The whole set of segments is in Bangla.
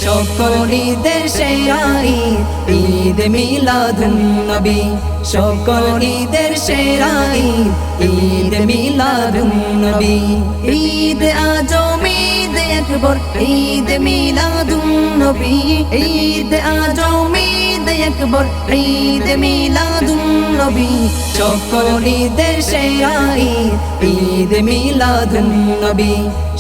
সকল ঈদের সেরা ঈদ ঈদ মিলাদুন নবী সকল ঈদের সেরা ঈদ ঈদ মিলাদুন নবী ঈদ আজম ঈদ আকবর ঈদ মিলাদুন নবী ঈদ আজম ঈদ আকবর ঈদ মিলাদুন নবী সকল ঈদের সেরা ঈদ ঈদ মিলাদুন নবী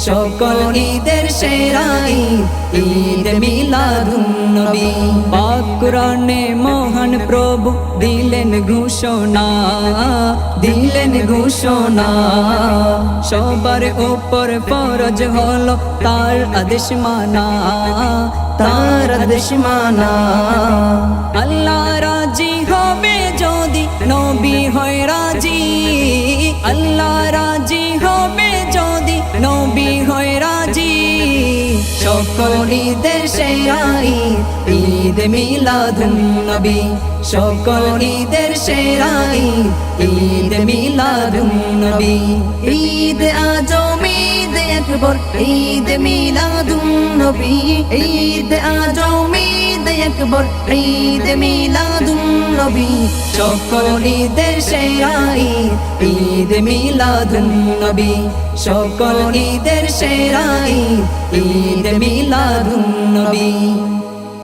সকল ঈদের সেরা ঈদ ঈদ মিলাদুন নবী পাক কুরআনে মহান প্রভু দিলেন ঘোষণা সবার উপর ফরজ হলো তার আদেশ মানা আল্লাহ রাজি হবে যদি নবী হয় রাজি আল্লাহ রাজি হবে যদি নবী হয় রাজি সকল ঈদের সেরা ঈদ ঈদ মিলাদুন নবী সকল ঈদের সেরা ঈদ ঈদ মিলাদুন নবী ঈদ আজম ঈদ আকবর ঈদ মিলাদুন নবী ঈদ আজম ঈদ আকবর ঈদ মিলাদুন নবী সকল ঈদের সেরা ঈদ ঈদ মিলাদুন নবী সকল ঈদের সেরা ঈদ ঈদ মিলাদুন নবী।